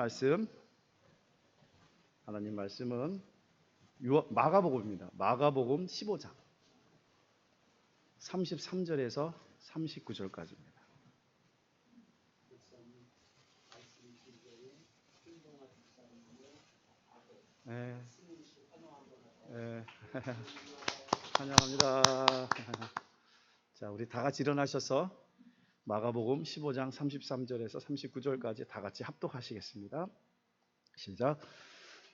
말씀은 마가복음입니다. 마가복음 15장 33절에서 39절까지입니다. 네. 환영합니다. 자, 우리 다 같이 일어나셔서 마가복음 15장 33절에서 39절까지 다 같이 합독하시겠습니다. 시작.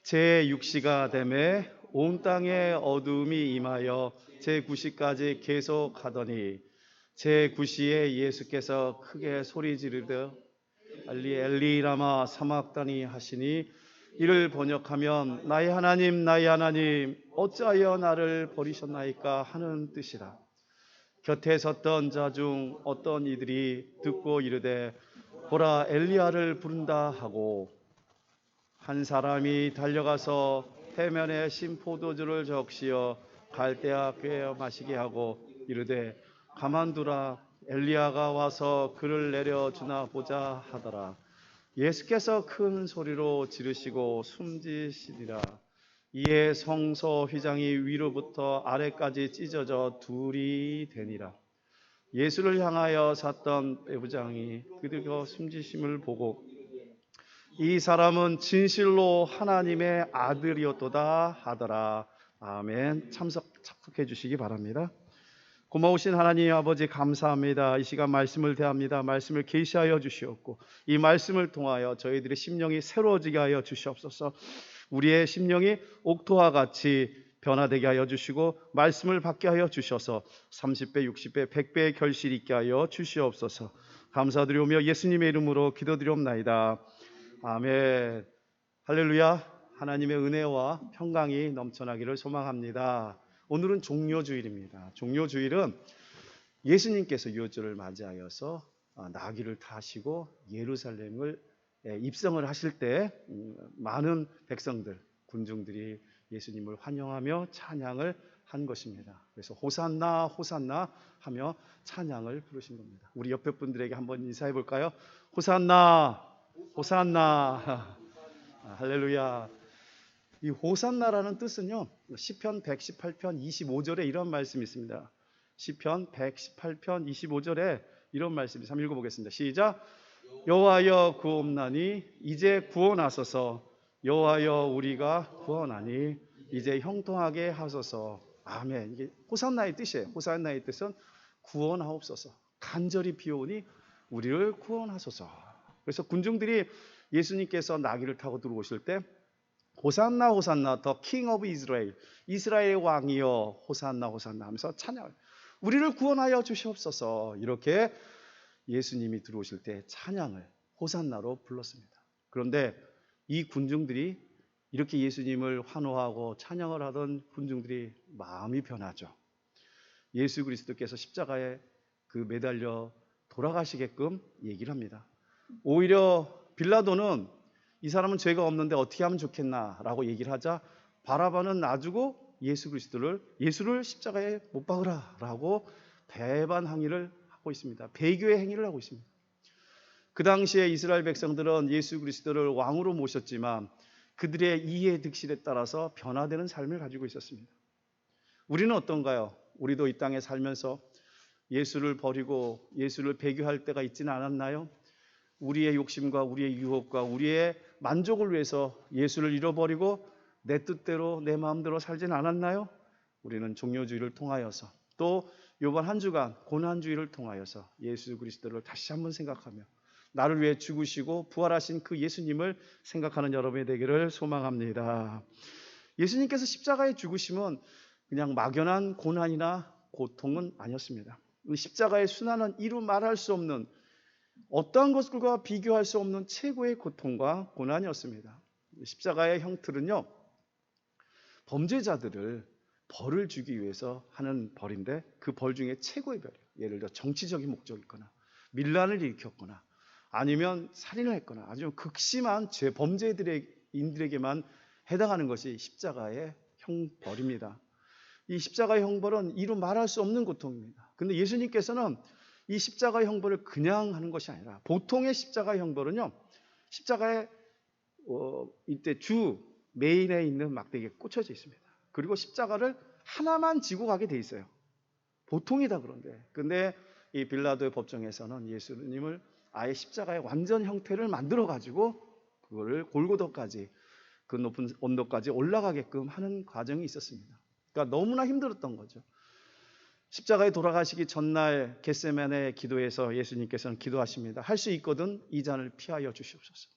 제6시가 되매 온 땅에 어두움이 임하여 제9시까지 계속하더니 제9시에 예수께서 크게 소리 지르되 엘리 엘리 라마 사막다니 하시니 이를 번역하면 나의 하나님 나의 하나님 어찌하여 나를 버리셨나이까 하는 뜻이라. 곁에 섰던 자 중 어떤 이들이 듣고 이르되 보라 엘리야를 부른다 하고 한 사람이 달려가서 해면에 신 포도주를 적시어 갈대아 꿰어 마시게 하고 이르되 가만두라 엘리야가 와서 그를 내려주나 보자 하더라. 예수께서 큰 소리로 지르시고 숨지시니라. 이에 성소 휘장이 위로부터 아래까지 찢어져 둘이 되니라. 예수를 향하여 샀던 배부장이 그들과 숨지심을 보고 이 사람은 진실로 하나님의 아들이었도다 하더라. 아멘. 참석해 주시기 바랍니다. 고마우신 하나님 아버지 감사합니다. 이 시간 말씀을 대합니다. 말씀을 계시하여 주시옵고 이 말씀을 통하여 저희들의 심령이 새로워지게 하여 주시옵소서. 우리의 심령이 옥토와 같이 변화되게 하여 주시고 말씀을 받게 하여 주셔서 30배, 60배, 100배의 결실이 있게 하여 주시옵소서. 감사드리오며 예수님의 이름으로 기도드리옵나이다. 아멘. 할렐루야. 하나님의 은혜와 평강이 넘쳐나기를 소망합니다. 오늘은 종료주일입니다. 종료주일은 예수님께서 유월절을 맞이하여서 나귀를 타시고 예루살렘을 입성을 하실 때 많은 백성들, 군중들이 예수님을 환영하며 찬양을 한 것입니다. 그래서 호산나 호산나 하며 찬양을 부르신 겁니다. 우리 옆에 분들에게 한번 인사해 볼까요? 호산나 호산나. 할렐루야. 이 호산나라는 뜻은요, 시편 118편 25절에 이런 말씀이 있습니다. 시편 118편 25절에 이런 말씀이 한번 읽어보겠습니다. 시작. 여호와여 구원하니 이제 구원하소서. 여호와여 우리가 구원하니 이제 형통하게 하소서. 아멘. 이게 호산나의 뜻이에요. 호산나의 뜻은 구원하옵소서. 간절히 비오니 우리를 구원하소서. 그래서 군중들이 예수님께서 나귀를 타고 들어오실 때 호산나 호산나 더 킹 오브 이스라엘 이스라엘의 왕이여 호산나 호산나 하면서 찬양을 우리를 구원하여 주시옵소서. 이렇게 예수님이 들어오실 때 찬양을 호산나로 불렀습니다. 그런데 이 군중들이 이렇게 예수님을 환호하고 찬양을 하던 군중들이 마음이 변하죠. 예수 그리스도께서 십자가에 매달려 돌아가시게끔 얘기를 합니다. 오히려 빌라도는 이 사람은 죄가 없는데 어떻게 하면 좋겠나 라고 얘기를 하자 바라바는 놔주고 예수를 십자가에 못 박으라 라고 배반 항의를 하고 있습니다. 배교의 행위를 하고 있습니다. 그 당시에 이스라엘 백성들은 예수 그리스도를 왕으로 모셨지만 그들의 이해 득실에 따라서 변화되는 삶을 가지고 있었습니다. 우리는 어떤가요? 우리도 이 땅에 살면서 예수를 버리고 예수를 배교할 때가 있지는 않았나요? 우리의 욕심과 우리의 유혹과 우리의 만족을 위해서 예수를 잃어버리고 내 뜻대로 내 마음대로 살진 않았나요? 우리는 종료주의를 통하여서 또 이번 한 주간 고난주의를 통하여서 예수 그리스도를 다시 한번 생각하며 나를 위해 죽으시고 부활하신 그 예수님을 생각하는 여러분이 되기를 소망합니다. 예수님께서 십자가에 죽으심은 그냥 막연한 고난이나 고통은 아니었습니다. 십자가의 순환은 이루 말할 수 없는 어떠한 것들과 비교할 수 없는 최고의 고통과 고난이었습니다. 십자가의 형틀은요, 범죄자들을 벌을 주기 위해서 하는 벌인데 그 벌 중에 최고의 벌이에요. 예를 들어 정치적인 목적이 있거나 밀란을 일으켰거나 아니면 살인을 했거나 아주 극심한 범죄인들에게만 해당하는 것이 십자가의 형벌입니다. 이 십자가의 형벌은 이루 말할 수 없는 고통입니다. 그런데 예수님께서는 이 십자가의 형벌을 그냥 하는 것이 아니라 보통의 십자가의 형벌은요, 십자가에 이때 주 메인에 있는 막대기에 꽂혀져 있습니다. 그리고 십자가를 하나만 지고 가게 돼 있어요. 보통이다 그런데. 근데 이 빌라도의 법정에서는 예수님을 아예 십자가의 완전 형태를 만들어 가지고 그거를 골고다까지, 그 높은 언덕까지 올라가게끔 하는 과정이 있었습니다. 그러니까 너무나 힘들었던 거죠. 십자가에 돌아가시기 전날 겟세마네 기도에서 예수님께서는 기도하십니다. 할 수 있거든 이 잔을 피하여 주시옵소서.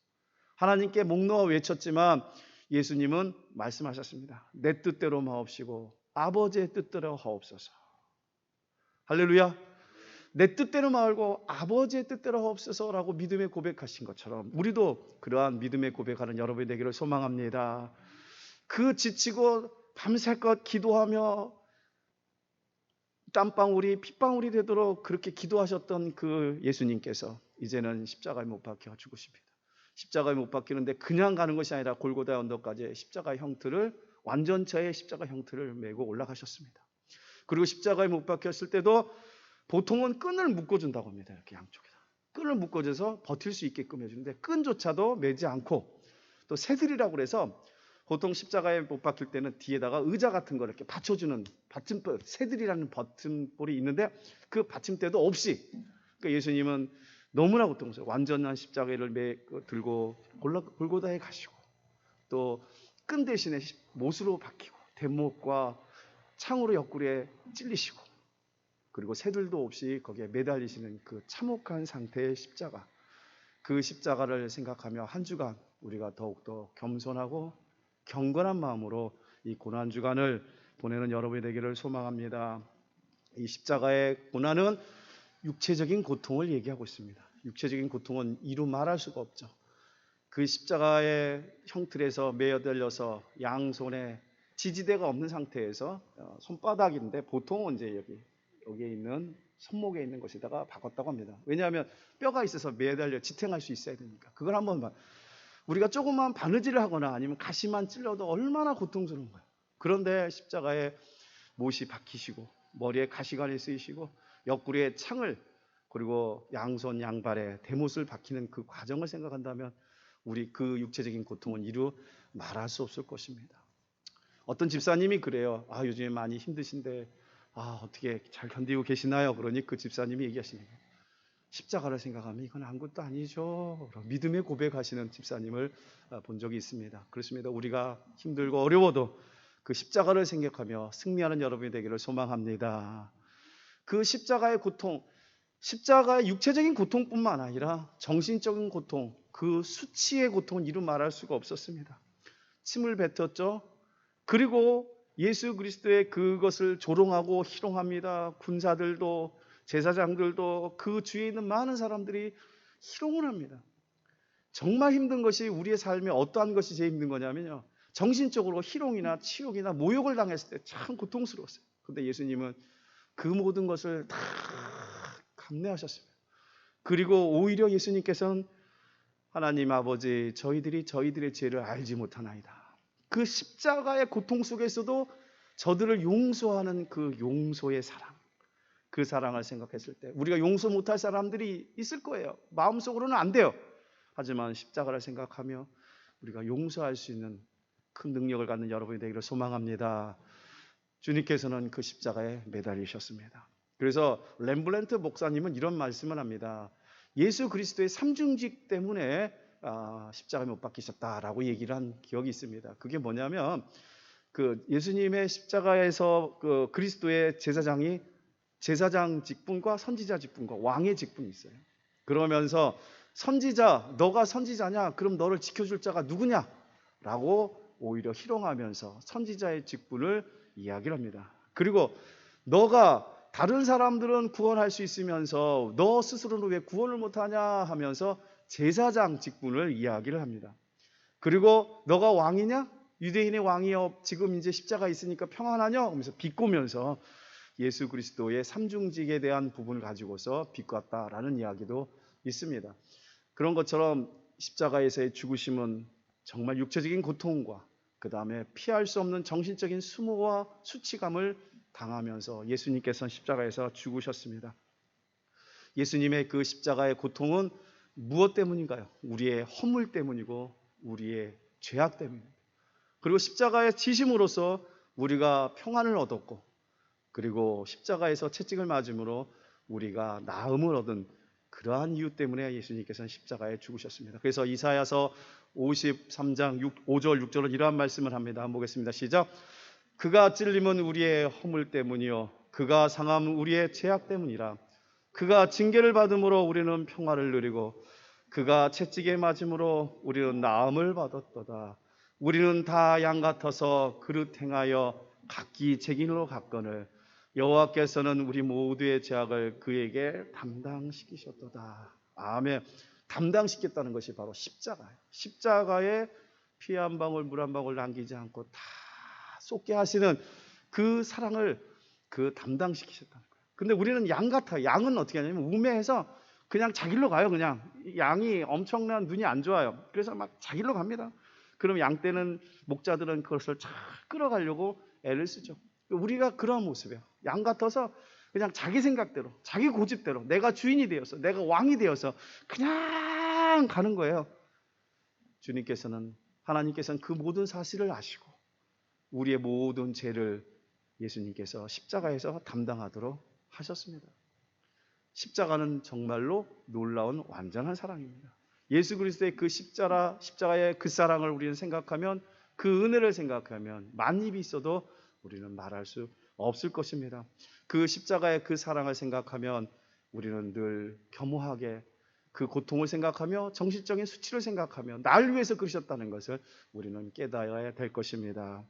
하나님께 목 놓아 외쳤지만 예수님은 말씀하셨습니다. 내 뜻대로 마옵시고 아버지의 뜻대로 하옵소서. 할렐루야. 내 뜻대로 말고 아버지의 뜻대로 하옵소서라고 믿음의 고백하신 것처럼 우리도 그러한 믿음의 고백하는 여러분이 되기를 소망합니다. 그 지치고 밤새껏 기도하며 땀방울이 핏방울이 되도록 그렇게 기도하셨던 그 예수님께서 이제는 십자가에 못 박혀 죽으십니다. 십자가에 못 박히는데 그냥 가는 것이 아니라 골고다 언덕까지 십자가 형틀을, 완전체의 십자가 형틀을 메고 올라가셨습니다. 그리고 십자가에 못 박혔을 때도 보통은 끈을 묶어준다고 합니다. 이렇게 양쪽에다 끈을 묶어줘서 버틸 수 있게끔 해주는데 끈조차도 매지 않고, 또 새들이라고 그래서 보통 십자가에 못 박힐 때는 뒤에다가 의자 같은 걸 이렇게 받쳐주는 받침대, 새들이라는 받침볼이 있는데 그 받침대도 없이, 그러니까 예수님은 너무나 고통스러워 완전한 십자가를 들고 골고다에 가시고, 또 끈 대신에 못으로 박히고 대못과 창으로 옆구리에 찔리시고, 그리고 새들도 없이 거기에 매달리시는 그 참혹한 상태의 십자가, 그 십자가를 생각하며 한 주간 우리가 더욱더 겸손하고 경건한 마음으로 이 고난주간을 보내는 여러분이 되기를 소망합니다. 이 십자가의 고난은 육체적인 고통을 얘기하고 있습니다. 육체적인 고통은 이루 말할 수가 없죠. 그 십자가의 형틀에서 매어들려서 양손에 지지대가 없는 상태에서 손바닥인데 보통은 이제 여기에 있는 손목에 있는 것에다가 박았다고 합니다. 왜냐하면 뼈가 있어서 매달려 지탱할 수 있어야 되니까. 그걸 한번 봐. 우리가 조금만 바느질을 하거나 아니면 가시만 찔러도 얼마나 고통스러운 거예요. 그런데 십자가에 못이 박히시고 머리에 가시관이 쓰이시고 옆구리에 창을, 그리고 양손 양발에 대못을 박히는 그 과정을 생각한다면 우리 그 육체적인 고통은 이루 말할 수 없을 것입니다. 어떤 집사님이 그래요. 요즘에 많이 힘드신데 어떻게 잘 견디고 계시나요? 그러니 그 집사님이 얘기하시는 거예요. 십자가를 생각하면 이건 아무것도 아니죠. 믿음의 고백하시는 집사님을 본 적이 있습니다. 그렇습니다. 우리가 힘들고 어려워도 그 십자가를 생각하며 승리하는 여러분이 되기를 소망합니다. 그 십자가의 고통, 십자가의 육체적인 고통뿐만 아니라 정신적인 고통, 그 수치의 고통은 이루 말할 수가 없었습니다. 침을 뱉었죠. 그리고 예수 그리스도의 그것을 조롱하고 희롱합니다. 군사들도 제사장들도 그 주위에 있는 많은 사람들이 희롱을 합니다. 정말 힘든 것이, 우리의 삶에 어떠한 것이 제일 힘든 거냐면요, 정신적으로 희롱이나 치욕이나 모욕을 당했을 때 참 고통스러웠어요. 그런데 예수님은 그 모든 것을 다 감내하셨습니다. 그리고 오히려 예수님께서는 하나님 아버지, 저희들이 저희들의 죄를 알지 못하나이다. 그 십자가의 고통 속에서도 저들을 용서하는 그 용서의 사랑, 그 사랑을 생각했을 때 우리가 용서 못할 사람들이 있을 거예요. 마음속으로는 안 돼요. 하지만 십자가를 생각하며 우리가 용서할 수 있는 큰 능력을 갖는 여러분이 되기를 소망합니다. 주님께서는 그 십자가에 매달리셨습니다. 그래서 렘블란트 목사님은 이런 말씀을 합니다. 예수 그리스도의 삼중직 때문에 십자가에 못 박히셨다라고 얘기를 한 기억이 있습니다. 그게 뭐냐면 그 예수님의 십자가에서 그 그리스도의 제사장이 제사장 직분과 선지자 직분과 왕의 직분이 있어요. 그러면서 선지자, 너가 선지자냐? 그럼 너를 지켜줄 자가 누구냐? 라고 오히려 희롱하면서 선지자의 직분을 이야기를 합니다. 그리고 너가 다른 사람들은 구원할 수 있으면서 너 스스로는 왜 구원을 못하냐 하면서 제사장 직분을 이야기를 합니다. 그리고 너가 왕이냐? 유대인의 왕이여, 지금 이제 십자가 있으니까 평안하냐? 하면서 비꼬면서 예수 그리스도의 삼중직에 대한 부분을 가지고서 비꼬았다라는 이야기도 있습니다. 그런 것처럼 십자가에서의 죽으심은 정말 육체적인 고통과 그 다음에 피할 수 없는 정신적인 수모와 수치감을 당하면서 예수님께서는 십자가에서 죽으셨습니다. 예수님의 그 십자가의 고통은 무엇 때문인가요? 우리의 허물 때문이고 우리의 죄악 때문입니다. 그리고 십자가의 지심으로써 우리가 평안을 얻었고, 그리고 십자가에서 채찍을 맞음으로 우리가 나음을 얻은 그러한 이유 때문에 예수님께서는 십자가에 죽으셨습니다. 그래서 이사야서 53장 5절 6절은 이러한 말씀을 합니다. 한번 보겠습니다. 시작. 그가 찔림은 우리의 허물 때문이요 그가 상함은 우리의 죄악 때문이라. 그가 징계를 받음으로 우리는 평화를 누리고 그가 채찍에 맞음으로 우리는 나음을 받았도다. 우리는 다 양 같아서 그릇 행하여 각기 제 길로 갔거늘 여호와께서는 우리 모두의 죄악을 그에게 담당시키셨도다. 아멘. 담당시켰다는 것이 바로 십자가예요. 십자가에 피 한 방울 물 한 방울 남기지 않고 다 쏟게 하시는 그 사랑을 담당시키셨다는 거예요. 근데 우리는 양 같아요. 양은 어떻게 하냐면 우매해서 그냥 자길로 가요. 그냥 양이 엄청난 눈이 안 좋아요. 그래서 막 자길로 갑니다. 그럼 양 떼는 목자들은 그것을 잘 끌어가려고 애를 쓰죠. 우리가 그런 모습이에요. 양 같아서 그냥 자기 생각대로, 자기 고집대로 내가 주인이 되어서, 내가 왕이 되어서 그냥 가는 거예요. 하나님께서는 그 모든 사실을 아시고 우리의 모든 죄를 예수님께서 십자가에서 담당하도록 하셨습니다. 십자가는 정말로 놀라운 완전한 사랑입니다. 예수 그리스도의 그 십자가의 그 사랑을 우리는 생각하면, 그 은혜를 생각하면 만입이 있어도 우리는 말할 수 없을 것입니다. 그 십자가의 그 사랑을 생각하면 우리는 늘 겸허하게 그 고통을 생각하며 정신적인 수치를 생각하며 날 위해서 그러셨다는 것을 우리는 깨달아야 될 것입니다.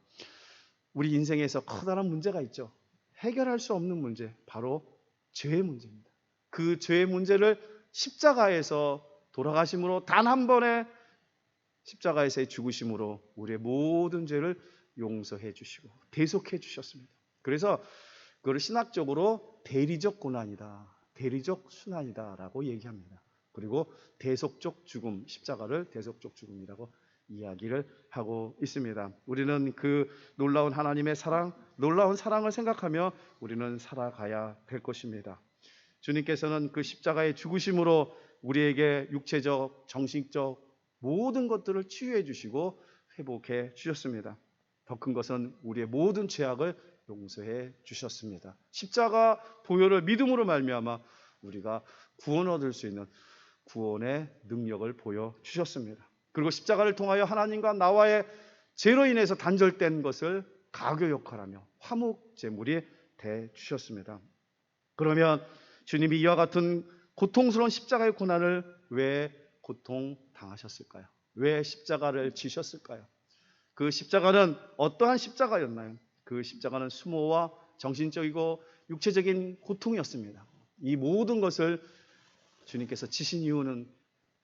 우리 인생에서 커다란 문제가 있죠. 해결할 수 없는 문제, 바로 죄의 문제입니다. 그 죄의 문제를 십자가에서 돌아가심으로, 단 한 번의 십자가에서의 죽으심으로 우리의 모든 죄를 용서해 주시고 대속해 주셨습니다. 그래서 그걸 신학적으로 대리적 고난이다, 대리적 순환이다 라고 얘기합니다. 그리고 대속적 죽음, 십자가를 대속적 죽음이라고 이야기를 하고 있습니다. 우리는 그 놀라운 하나님의 사랑, 놀라운 사랑을 생각하며 우리는 살아가야 될 것입니다. 주님께서는 그 십자가의 죽으심으로 우리에게 육체적, 정신적 모든 것들을 치유해 주시고 회복해 주셨습니다. 더 큰 것은 우리의 모든 죄악을 용서해 주셨습니다. 십자가 보혈을 믿음으로 말미암아 우리가 구원 얻을 수 있는 구원의 능력을 보여주셨습니다. 그리고 십자가를 통하여 하나님과 나와의 죄로 인해서 단절된 것을 가교 역할하며 화목 제물이 돼 주셨습니다. 그러면 주님이 이와 같은 고통스러운 십자가의 고난을 왜 고통당하셨을까요? 왜 십자가를 지셨을까요? 그 십자가는 어떠한 십자가였나요? 그 십자가는 수모와 정신적이고 육체적인 고통이었습니다. 이 모든 것을 주님께서 지신 이유는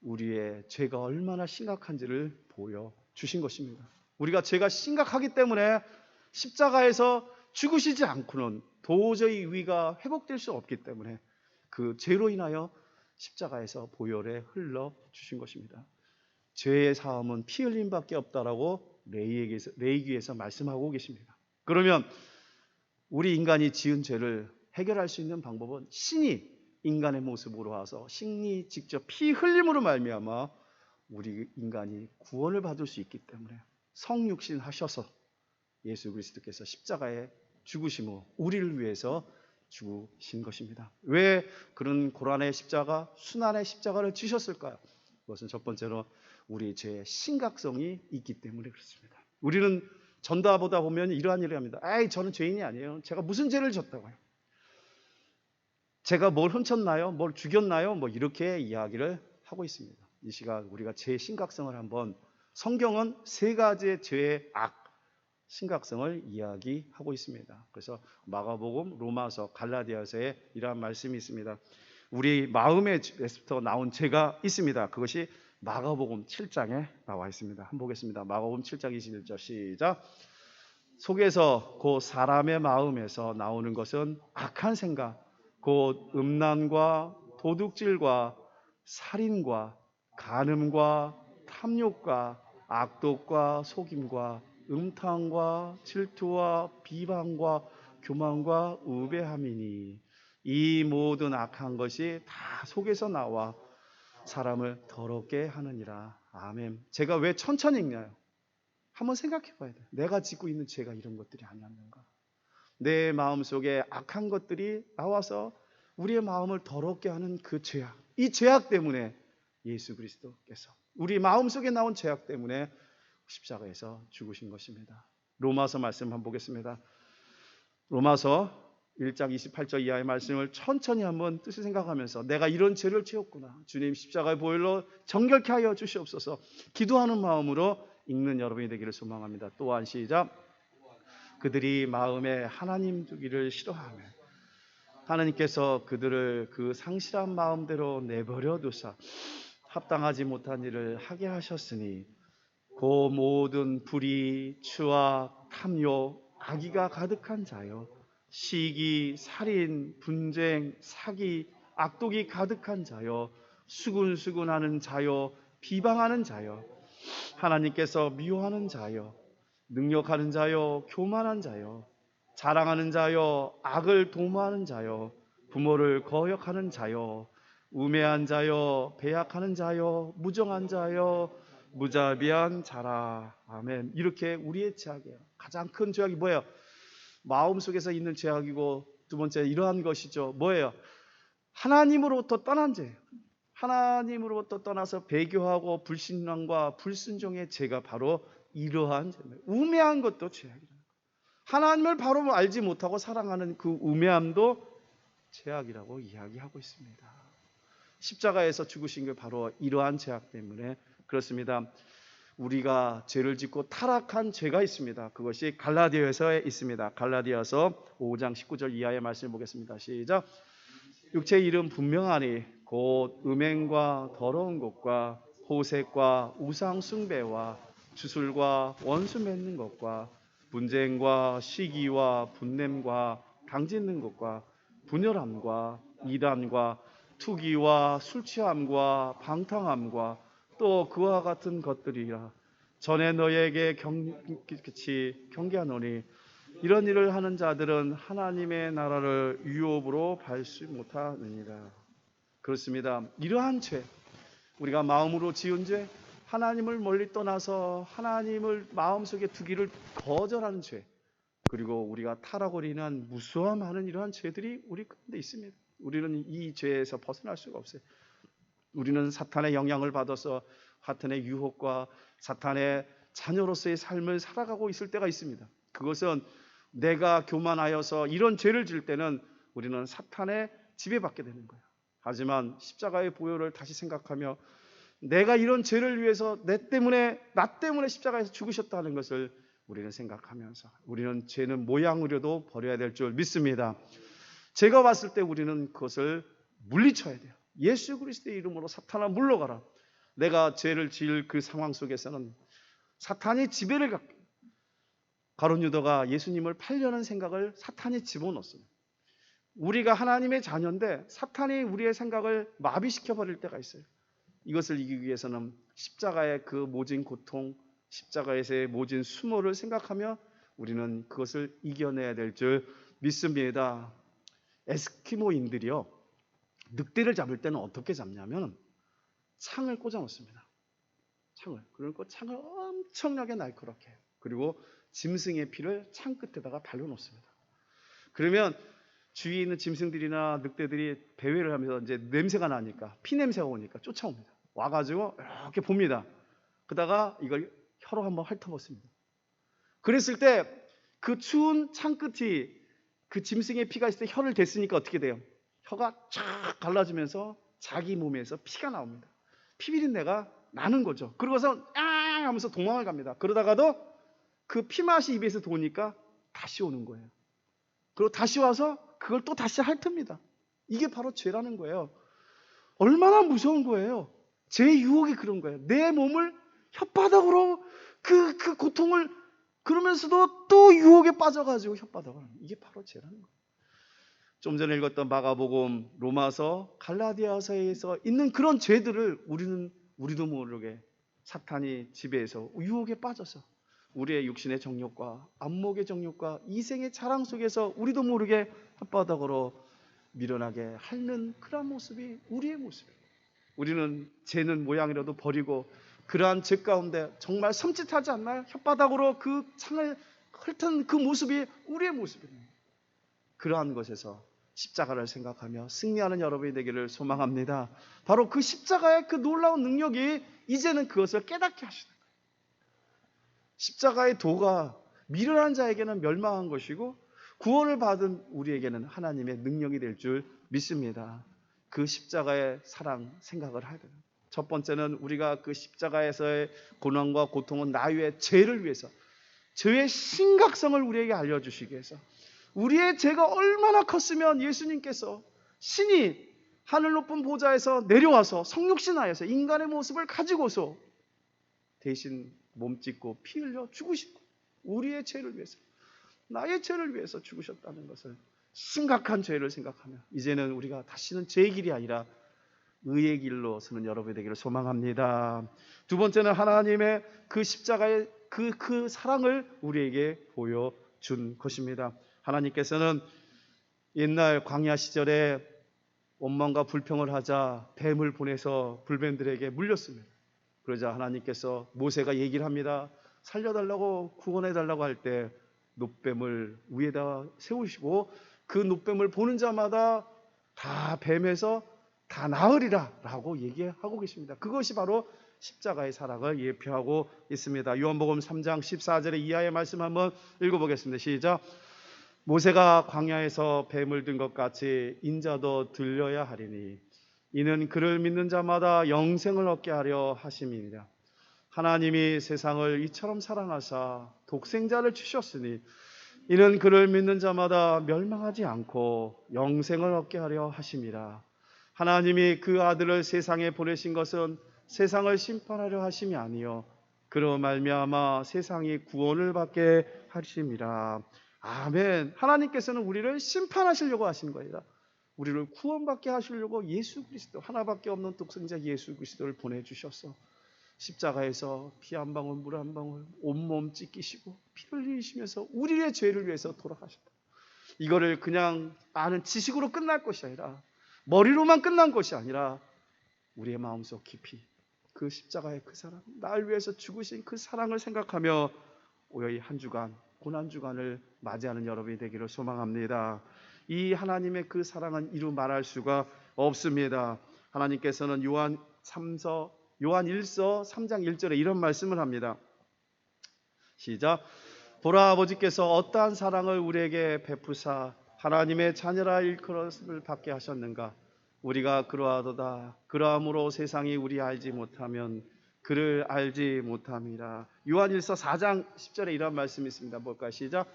우리의 죄가 얼마나 심각한지를 보여주신 것입니다. 우리가 죄가 심각하기 때문에 십자가에서 죽으시지 않고는 도저히 위가 회복될 수 없기 때문에 그 죄로 인하여 십자가에서 보혈에 흘러주신 것입니다. 죄의 사함은 피 흘림밖에 없다라고 레위기에서 말씀하고 계십니다. 그러면 우리 인간이 지은 죄를 해결할 수 있는 방법은 신이 인간의 모습으로 와서 신이 직접 피 흘림으로 말미암아 우리 인간이 구원을 받을 수 있기 때문에 성육신 하셔서 예수 그리스도께서 십자가에 죽으심으로 우리를 위해서 죽으신 것입니다. 왜 그런 고난의 십자가, 순환의 십자가를 지셨을까요? 그것은 첫 번째로 우리 죄의 심각성이 있기 때문에 그렇습니다. 우리는 전도하다 보면 이러한 일을 합니다. 저는 죄인이 아니에요. 제가 무슨 죄를 졌다고요? 제가 뭘 훔쳤나요? 뭘 죽였나요? 이렇게 이야기를 하고 있습니다. 이 시각 우리가 죄의 심각성을 한번, 성경은 세 가지의 죄의 심각성을 이야기하고 있습니다. 그래서 마가복음, 로마서, 갈라디아서에 이러한 말씀이 있습니다. 우리 마음에부터 나온 죄가 있습니다. 그것이 마가복음 7장에 나와 있습니다. 한번 보겠습니다. 마가복음 7장 21절 시작. 속에서 곧 사람의 마음에서 나오는 것은 악한 생각, 곧 음란과 도둑질과 살인과 간음과 탐욕과 악독과 속임과 음탕과 질투와 비방과 교만과 우매함이니 이 모든 악한 것이 다 속에서 나와 사람을 더럽게 하느니라. 아멘. 제가 왜 천천히 읽나요? 한번 생각해 봐야 돼요. 내가 짓고 있는 죄가 이런 것들이 아니었는가? 내 마음속에 악한 것들이 나와서 우리의 마음을 더럽게 하는 그 죄악, 이 죄악 때문에 예수 그리스도께서 우리 마음속에 나온 죄악 때문에 십자가에서 죽으신 것입니다. 로마서 말씀 한번 보겠습니다. 로마서 1장 28절 이하의 말씀을 천천히 한번 뜻을 생각하면서 내가 이런 죄를 지었구나, 주님 십자가의 보혈로 정결케 하여 주시옵소서 기도하는 마음으로 읽는 여러분이 되기를 소망합니다. 또한 시작. 그들이 마음에 하나님 두기를 싫어하며 하나님께서 그들을 그 상실한 마음대로 내버려 두사 합당하지 못한 일을 하게 하셨으니 그 모든 불의, 추악, 탐욕, 악의가 가득한 자요, 시기, 살인, 분쟁, 사기, 악독이 가득한 자요, 수군수군하는 자요, 비방하는 자요, 하나님께서 미워하는 자요, 능력하는 자요, 교만한 자요, 자랑하는 자요, 악을 도모하는 자요, 부모를 거역하는 자요, 우매한 자요, 배약하는 자요, 무정한 자요, 무자비한 자라. 아멘. 이렇게 우리의 죄악이에요. 가장 큰 죄악이 뭐예요? 마음속에서 있는 죄악이고, 두 번째 이러한 것이죠. 뭐예요? 하나님으로부터 떠난 죄예요. 하나님으로부터 떠나서 배교하고 불신앙과 불순종의 죄가 바로 이러한 죄입니다. 우매한 것도 죄악이라는 거예요. 하나님을 바로 알지 못하고 사랑하는 그 우매함도 죄악이라고 이야기하고 있습니다. 십자가에서 죽으신 게 바로 이러한 죄악 때문에 그렇습니다. 우리가 죄를 짓고 타락한 죄가 있습니다. 그것이 갈라디아서에 있습니다. 갈라디아서 5장 19절 이하의 말씀을 보겠습니다. 시작. 육체의 일은 분명하니 곧 음행과 더러운 것과 호색과 우상 숭배와 주술과 원수 맺는 것과 분쟁과 시기와 분냄과 강짓는 것과 분열함과 이단과 투기와 술취함과 방탕함과 또 그와 같은 것들이라. 전에 너에게 경계하노니 이런 일을 하는 자들은 하나님의 나라를 유업으로 받지 못하느니라. 그렇습니다. 이러한 죄, 우리가 마음으로 지은 죄, 하나님을 멀리 떠나서 하나님을 마음속에 두기를 거절하는 죄, 그리고 우리가 타락으로 인한 무수함하는 이러한 죄들이 우리 가운데 있습니다. 우리는 이 죄에서 벗어날 수가 없어요. 우리는 사탄의 영향을 받아서 사탄의 유혹과 사탄의 자녀로서의 삶을 살아가고 있을 때가 있습니다. 그것은 내가 교만하여서 이런 죄를 지을 때는 우리는 사탄의 지배받게 되는 거예요. 하지만 십자가의 보혈을 다시 생각하며 내가 이런 죄를 위해서 나 때문에 십자가에서 죽으셨다는 것을 우리는 생각하면서 우리는 죄는 모양으로도 버려야 될 줄 믿습니다. 죄가 왔을 때 우리는 그것을 물리쳐야 돼요. 예수 그리스도의 이름으로 사탄아 물러가라. 내가 죄를 지을 그 상황 속에서는 사탄이 지배를 갖게, 가룟 유다가 예수님을 팔려는 생각을 사탄이 집어넣었습니다. 우리가 하나님의 자녀인데 사탄이 우리의 생각을 마비시켜 버릴 때가 있어요. 이것을 이기기 위해서는 십자가의 그 모진 고통, 십자가에서의 모진 수모를 생각하며 우리는 그것을 이겨내야 될 줄 믿습니다. 에스키모인들이요, 늑대를 잡을 때는 어떻게 잡냐면 창을 꽂아 놓습니다. 그리고 창을 엄청나게 날카롭게 해요. 그리고 짐승의 피를 창 끝에다가 발라 놓습니다. 그러면 주위에 있는 짐승들이나 늑대들이 배회를 하면서 이제 냄새가 나니까, 피 냄새가 오니까 쫓아옵니다. 와가지고 이렇게 봅니다. 그러다가 이걸 혀로 한번 핥아먹습니다. 그랬을 때 그 추운 창 끝이 그 짐승의 피가 있을 때 혀를 댔으니까 어떻게 돼요? 혀가 쫙 갈라지면서 자기 몸에서 피가 나옵니다. 피비린내가 나는 거죠. 그러고서 아 하면서 도망을 갑니다. 그러다가도 그 피맛이 입에서 도니까 다시 오는 거예요. 그리고 다시 와서 그걸 또 다시 핥습니다. 이게 바로 죄라는 거예요. 얼마나 무서운 거예요. 죄 유혹이 그런 거예요. 내 몸을 혓바닥으로 그 고통을, 그러면서도 또 유혹에 빠져가지고 혓바닥을, 이게 바로 죄라는 거예요. 좀 전에 읽었던 마가복음, 로마서, 갈라디아서에서 있는 그런 죄들을 우리도 모르게 사탄이 지배해서 유혹에 빠져서 우리의 육신의 정욕과 안목의 정욕과 이생의 자랑 속에서 우리도 모르게 혓바닥으로 밀어나게 핥는 그런 모습이 우리의 모습이에요. 우리는 죄는 모양이라도 버리고 그러한 죄 가운데 정말 섬찟하지 않나요? 혓바닥으로 그 창을 훑은 그 모습이 우리의 모습입니다. 그러한 것에서 십자가를 생각하며 승리하는 여러분이 되기를 소망합니다. 바로 그 십자가의 그 놀라운 능력이 이제는 그것을 깨닫게 하시는 거예요. 십자가의 도가 미련한 자에게는 멸망한 것이고 구원을 받은 우리에게는 하나님의 능력이 될 줄 믿습니다. 그 십자가의 사랑 생각을 하야 돼요. 첫 번째는 우리가 그 십자가에서의 고난과 고통은 나 위의 죄를 위해서, 죄의 심각성을 우리에게 알려주시기 위해서, 우리의 죄가 얼마나 컸으면 예수님께서 신이 하늘 높은 보좌에서 내려와서 성육신하여서 인간의 모습을 가지고서 대신 몸짓고 피 흘려 죽으시고 우리의 죄를 위해서, 나의 죄를 위해서 죽으셨다는 것을, 심각한 죄를 생각하며 이제는 우리가 다시는 죄의 길이 아니라 의의 길로 서는 여러분이 되기를 소망합니다. 두 번째는 하나님의 그 십자가의 그 사랑을 우리에게 보여준 것입니다. 하나님께서는 옛날 광야 시절에 원망과 불평을 하자 뱀을 보내서 불뱀들에게 물렸습니다. 그러자 하나님께서 모세가 얘기를 합니다. 살려달라고 구원해달라고 할 때 놋뱀을 위에다 세우시고 그 놋뱀을 보는 자마다 다 뱀에서 다 나으리라 라고 얘기하고 계십니다. 그것이 바로 십자가의 사랑을 예표하고 있습니다. 요한복음 3장 14절의 이하의 말씀 한번 읽어보겠습니다. 시작. 모세가 광야에서 뱀을 든 것 같이 인자도 들려야 하리니 이는 그를 믿는 자마다 영생을 얻게 하려 하심이니라. 하나님이 세상을 이처럼 사랑하사 독생자를 주셨으니 이는 그를 믿는 자마다 멸망하지 않고 영생을 얻게 하려 하심이라. 하나님이 그 아들을 세상에 보내신 것은 세상을 심판하려 하심이 아니요 그로 말미암아 세상이 구원을 받게 하심이라. 아멘. 하나님께서는 우리를 심판하시려고 하신 거예요. 우리를 구원받게 하시려고 예수 그리스도, 하나밖에 없는 독생자 예수 그리스도를 보내주셔서 십자가에서 피 한 방울 물 한 방울 온몸 찢기시고 피를 흘리시면서 우리의 죄를 위해서 돌아가셨다. 이거를 그냥 아는 지식으로 끝날 것이 아니라, 머리로만 끝난 것이 아니라 우리의 마음속 깊이 그 십자가의 그 사랑, 날 위해서 죽으신 그 사랑을 생각하며 오여이 한 주간, 고난 주간을 맞이하는 여러분이 되기를 소망합니다. 이 하나님의 그 사랑은 이루 말할 수가 없습니다. 하나님께서는 요한 1서 3장 1절에 이런 말씀을 합니다. 시작. 보라, 아버지께서 어떠한 사랑을 우리에게 베푸사 하나님의 자녀라 일컬음을 받게 하셨는가. 우리가 그러하도다. 그러함으로 세상이 우리 알지 못하면 그를 알지 못함이라. 요한 1서 4장 10절에 이런 말씀이 있습니다. 볼까요? 시작.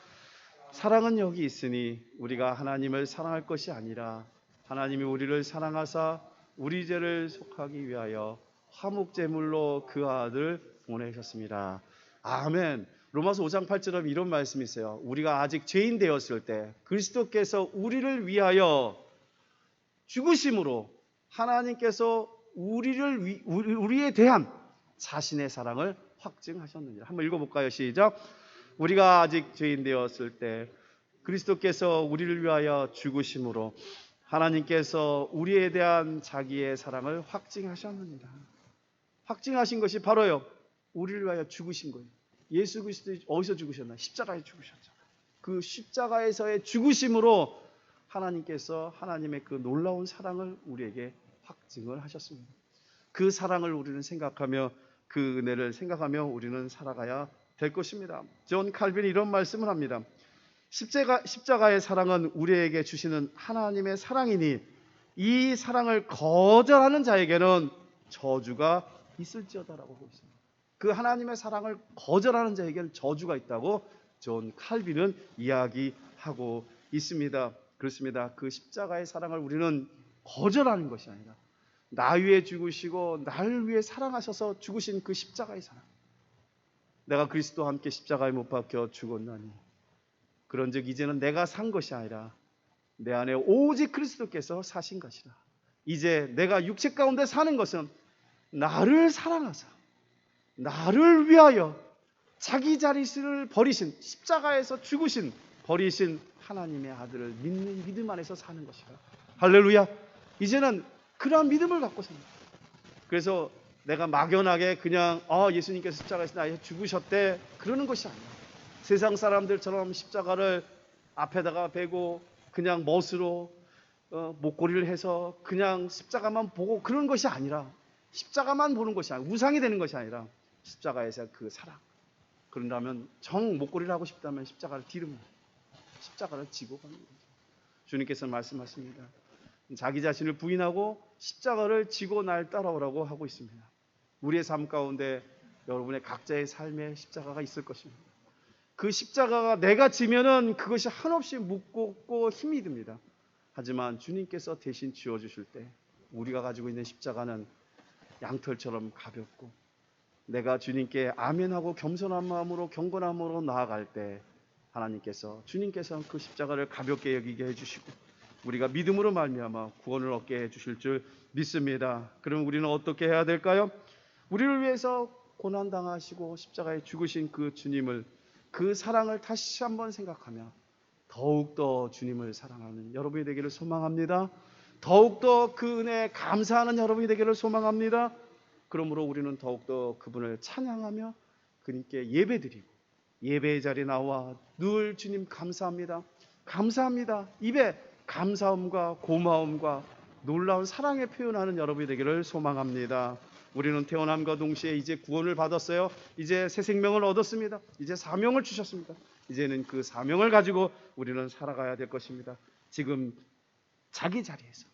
사랑은 여기 있으니 우리가 하나님을 사랑할 것이 아니라 하나님이 우리를 사랑하사 우리 죄를 속하기 위하여 화목제물로 그 아들을 보내셨습니다. 아멘. 로마서 5장 8절에 이런 말씀이 있어요. 우리가 아직 죄인 되었을 때 그리스도께서 우리를 위하여 죽으심으로 하나님께서 우리에 대한 자신의 사랑을 확증하셨느니라. 한번 읽어볼까요? 시작. 우리가 아직 죄인 되었을 때 그리스도께서 우리를 위하여 죽으심으로 하나님께서 우리에 대한 자기의 사랑을 확증하셨느니라. 확증하신 것이 바로요, 우리를 위하여 죽으신 거예요. 예수 그리스도 어디서 죽으셨나요? 십자가에 죽으셨죠. 그 십자가에서의 죽으심으로 하나님께서 하나님의 그 놀라운 사랑을 우리에게 확증을 하셨습니다. 그 사랑을 우리는 생각하며, 그 은혜를 생각하며 우리는 살아가야 될 것입니다. 존 칼빈이 이런 말씀을 합니다. 십자가의 사랑은 우리에게 주시는 하나님의 사랑이니 이 사랑을 거절하는 자에게는 저주가 있을지어다라고 하고 있습니다. 그 하나님의 사랑을 거절하는 자에게는 저주가 있다고 존 칼빈은 이야기하고 있습니다. 그렇습니다. 그 십자가의 사랑을 우리는 거절하는 것이 아니라 나 위해 죽으시고 나를 위해 사랑하셔서 죽으신 그 십자가의 사랑, 내가 그리스도와 함께 십자가에 못 박혀 죽었나니 그런즉 이제는 내가 산 것이 아니라 내 안에 오직 그리스도께서 사신 것이라. 이제 내가 육체 가운데 사는 것은 나를 사랑하사 나를 위하여 자기 자리를 버리신, 십자가에서 죽으신, 버리신 하나님의 아들을 믿는 믿음 안에서 사는 것이라. 할렐루야. 이제는 그러한 믿음을 갖고 삽니다. 그래서 내가 막연하게 그냥 예수님께서 십자가에서 나에 죽으셨대 그러는 것이 아니라 세상 사람들처럼 십자가를 앞에다가 베고 그냥 멋으로 목걸이를 해서 그냥 십자가만 보고 그런 것이 아니라 십자가만 보는 것이 아니라 우상이 되는 것이 아니라 십자가에서 그 사랑. 그런다면 목걸이를 하고 싶다면 십자가를 뒤로 십자가를 지고 가는 거죠. 주님께서 말씀하십니다. 자기 자신을 부인하고 십자가를 지고 날 따라오라고 하고 있습니다. 우리의 삶 가운데 여러분의 각자의 삶에 십자가가 있을 것입니다. 그 십자가가 내가 지면은 그것이 한없이 무겁고 힘이 듭니다. 하지만 주님께서 대신 지어주실 때 우리가 가지고 있는 십자가는 양털처럼 가볍고 내가 주님께 아멘하고 겸손한 마음으로 경건한 마음으로 나아갈 때 주님께서 그 십자가를 가볍게 여기게 해주시고 우리가 믿음으로 말미암아 구원을 얻게 해주실 줄 믿습니다. 그럼 우리는 어떻게 해야 될까요? 우리를 위해서 고난당하시고 십자가에 죽으신 그 주님을, 그 사랑을 다시 한번 생각하며 더욱더 주님을 사랑하는 여러분이 되기를 소망합니다. 더욱더 그 은혜에 감사하는 여러분이 되기를 소망합니다. 그러므로 우리는 더욱더 그분을 찬양하며 그님께 예배드리고 예배의 자리에 나와 늘 주님 감사합니다, 감사합니다, 입에 감사함과 고마움과 놀라운 사랑의 표현하는 여러분이 되기를 소망합니다. 우리는 태어남과 동시에 이제 구원을 받았어요. 이제 새 생명을 얻었습니다. 이제 사명을 주셨습니다. 이제는 그 사명을 가지고 우리는 살아가야 될 것입니다. 지금 자기 자리에서,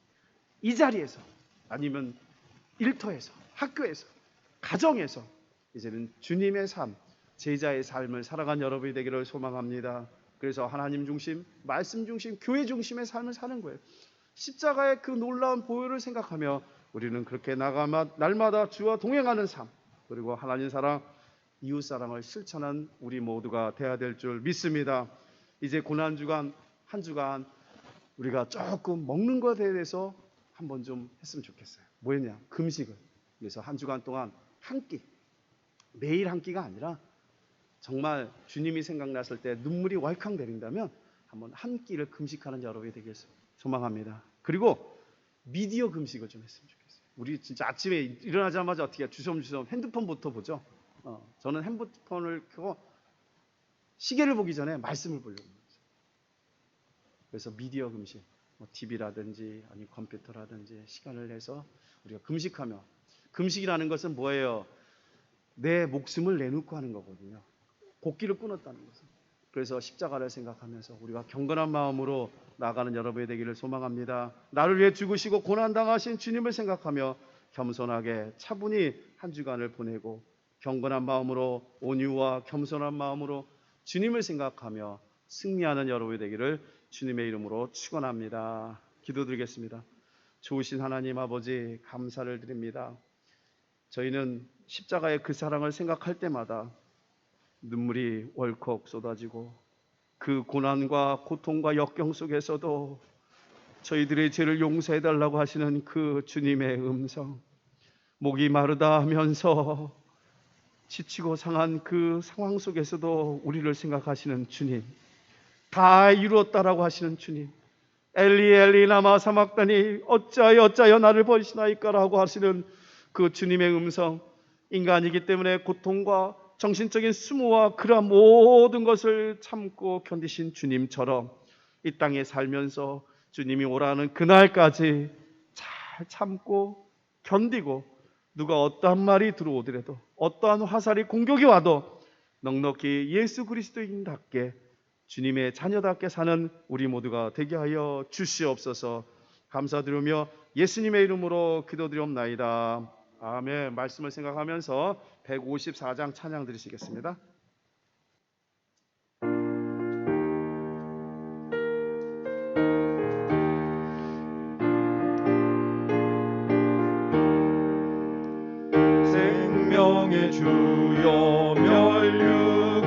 이 자리에서, 아니면 일터에서, 학교에서, 가정에서 이제는 주님의 삶, 제자의 삶을 살아간 여러분이 되기를 소망합니다. 그래서 하나님 중심, 말씀 중심, 교회 중심의 삶을 사는 거예요. 십자가의 그 놀라운 보혈을 생각하며 우리는 그렇게 날마다 주와 동행하는 삶, 그리고 하나님 사랑, 이웃 사랑을 실천한 우리 모두가 되어야 될 줄 믿습니다. 이제 고난주간 한 주간 우리가 조금 먹는 것에 대해서 한번 좀 했으면 좋겠어요. 뭐였냐? 금식을. 그래서 한 주간 동안 한 끼, 매일 한 끼가 아니라 정말 주님이 생각났을 때 눈물이 왈칵 내린다면 한번 한 끼를 금식하는 여러분이 되겠습니다. 소망합니다. 그리고 미디어 금식을 좀 했으면 좋겠어요. 우리 진짜 아침에 일어나자마자 어떻게 주섬주섬 핸드폰부터 보죠. 저는 핸드폰을 켜고 시계를 보기 전에 말씀을 보려고 합니다. 그래서 미디어 금식, TV라든지 아니 컴퓨터라든지 시간을 내서 우리가 금식하며, 금식이라는 것은 뭐예요? 내 목숨을 내놓고 하는 거거든요. 곡기를 끊었다는 것은. 그래서 십자가를 생각하면서 우리가 경건한 마음으로 나아가는 여러분이 되기를 소망합니다. 나를 위해 죽으시고 고난당하신 주님을 생각하며 겸손하게 차분히 한 주간을 보내고 경건한 마음으로, 온유와 겸손한 마음으로 주님을 생각하며 승리하는 여러분이 되기를 주님의 이름으로 축원합니다. 기도드리겠습니다. 좋으신 하나님 아버지, 감사를 드립니다. 저희는 십자가의 그 사랑을 생각할 때마다 눈물이 월컥 쏟아지고 그 고난과 고통과 역경 속에서도 저희들의 죄를 용서해달라고 하시는 그 주님의 음성, 목이 마르다 하면서 지치고 상한 그 상황 속에서도 우리를 생각하시는 주님, 다 이루었다라고 하시는 주님, 엘리 엘리 라마 사막다니 어찌하여 나를 버리시나이까라고 하시는 그 주님의 음성, 인간이기 때문에 고통과 정신적인 수모와 그러한 모든 것을 참고 견디신 주님처럼 이 땅에 살면서 주님이 오라는 그날까지 잘 참고 견디고 누가 어떠한 말이 들어오더라도 어떠한 화살이 공격이 와도 넉넉히 예수 그리스도인답게 주님의 자녀답게 사는 우리 모두가 되게 하여 주시옵소서. 감사드리며 예수님의 이름으로 기도드리옵나이다. 아멘. 말씀을 생각하면서 154장 찬양 드리시겠습니다. 생명의 주여 면류관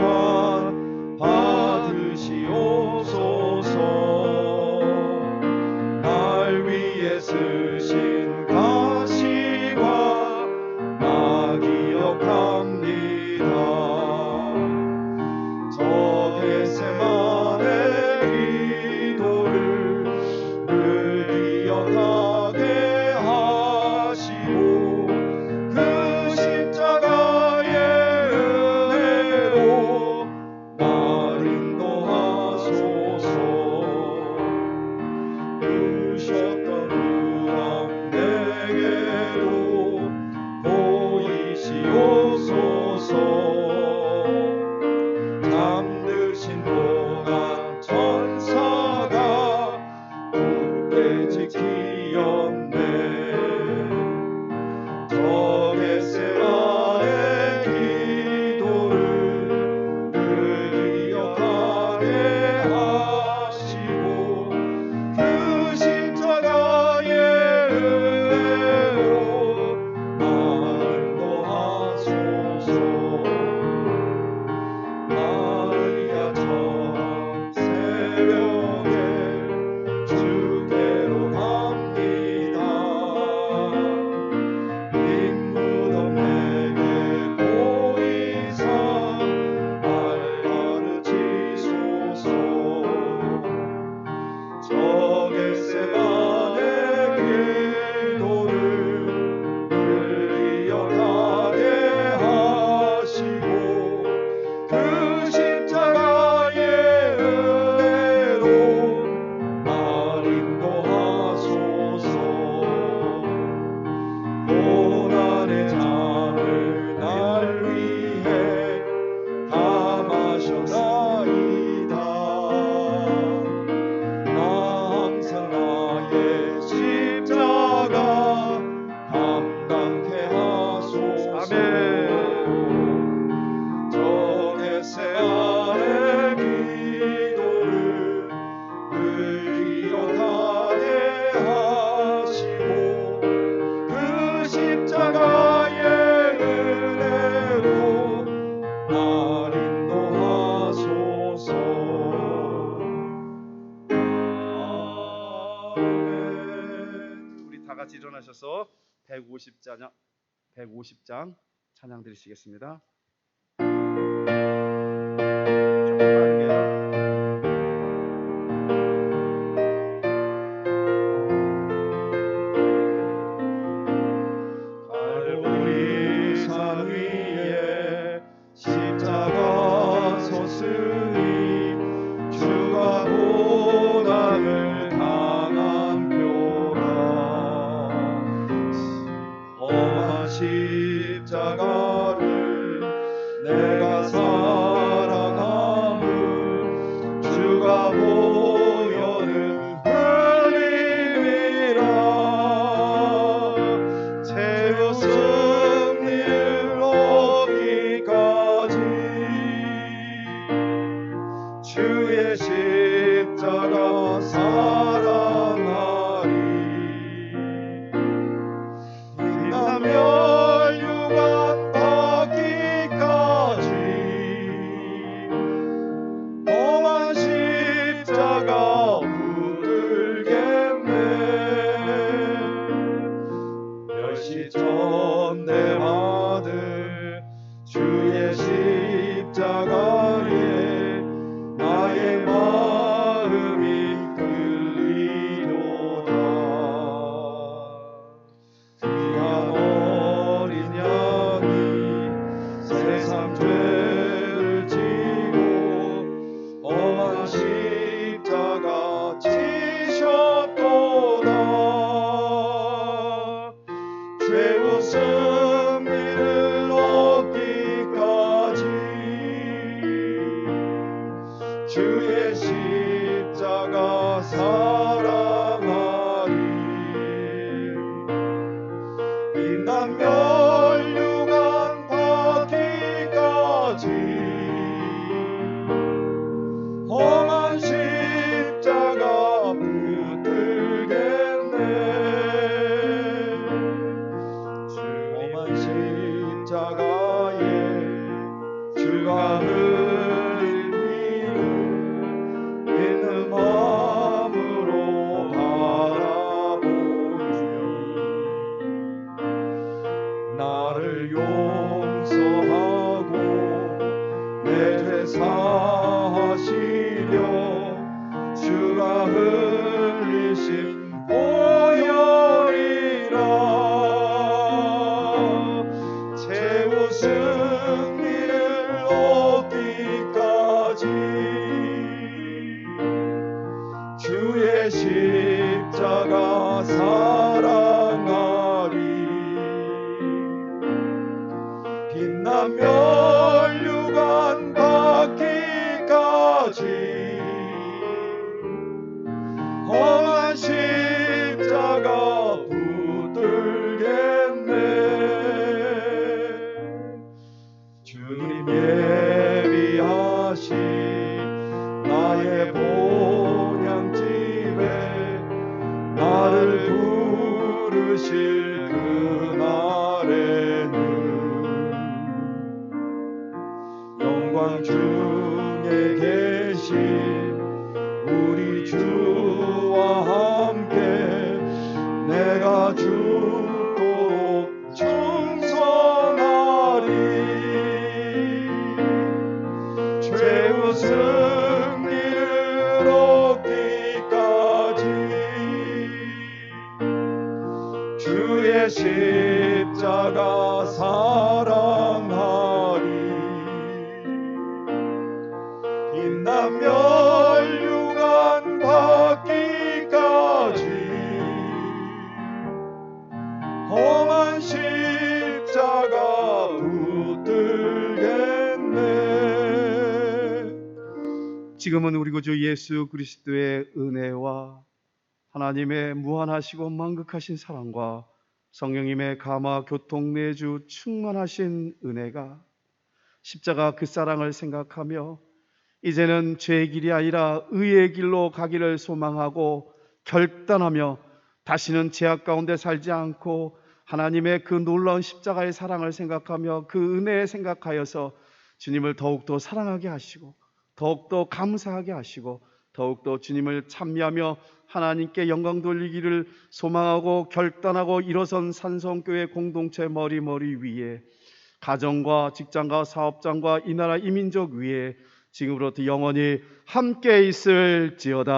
받으시옵소서. 날 위에 쓰신 가시관 나 기억합니다. 저 겟세마네 기도를 늘 기억하게 하시고 그 오래 지키었네. 저 겟세마네 기도를 늘 기억하게 하시고 그 십자가의 은혜로 나를 도하소서. 마리아 참 새벽에 주께로 갑니다. 빈 무덤 내게 보이사 날 가르치소서. 저 겟세마네 기도를 늘 기억하게 하시고 그 십자가의 은혜로 날 인도하소서. 고난의 잔을 날 위해 다 마셨나이다. 나 항상 나의 십자가 감당케 하소서. 저 겟세마네 기도를 늘 기억하게 하시고 그 십자가의 은혜로 날 인도하소서. 아멘. 우리 다 같이 일어나셔서 150장 찬양 드리시겠습니다. 조금 빠르게요. 갈보리 산 위에 십자가 섰으니 주가 고난을 당한 표라. 험한 십자가를 내가 사랑함을 주가 보여는 흘림이라. 채워 승리를 얻기까지 주의 십자가 사랑하리. 빛나며 멸류관 받기까지 험한 십자가 붙들겠네. 멸시 천대 받을 주의 십자가에 나의 마음이 끌리도다. 귀한 어린 양이 세상 죄를 지고 험한 십자가 지셨도다. 최후 승리를 얻기까지 주의 십자가 사랑하리. 빛난 멸류관 받기까지 험한 십자가 붙들겠네. 험한 십자가에 주가 흘린 피를 믿는 마음으로 바라보니 나를 용서하고 내 죄 사하시려 주가 흘리신 보혈이라. 최후 승리를 얻기까지 주의 십자가 사랑하리. 빛난 멸류관 받기까지 험한 십 오실 그날에는 영광 중에 계신 우리 주와 함께 내가 죽도록 충성하리. 최후 승리를 얻기까지 주의 십자가 사랑하리. 빛나면 유관 받기까지 험한 십자가 붙들겠네. 지금은 우리 구주 예수 그리스도의 은혜와 하나님의 무한하시고 만극하신 사랑과 성령님의 감화 교통 내주 충만하신 은혜가 십자가 그 사랑을 생각하며 이제는 죄의 길이 아니라 의의 길로 가기를 소망하고 결단하며 다시는 죄악 가운데 살지 않고 하나님의 그 놀라운 십자가의 사랑을 생각하며 그 은혜에 생각하여서 주님을 더욱더 사랑하게 하시고 더욱더 감사하게 하시고 더욱더 주님을 찬미하며 하나님께 영광 돌리기를 소망하고 결단하고 일어선 산성교회 공동체 머리 위에 가정과 직장과 사업장과 이 나라 이 민족 위에 지금으로부터 영원히 함께 있을지어다.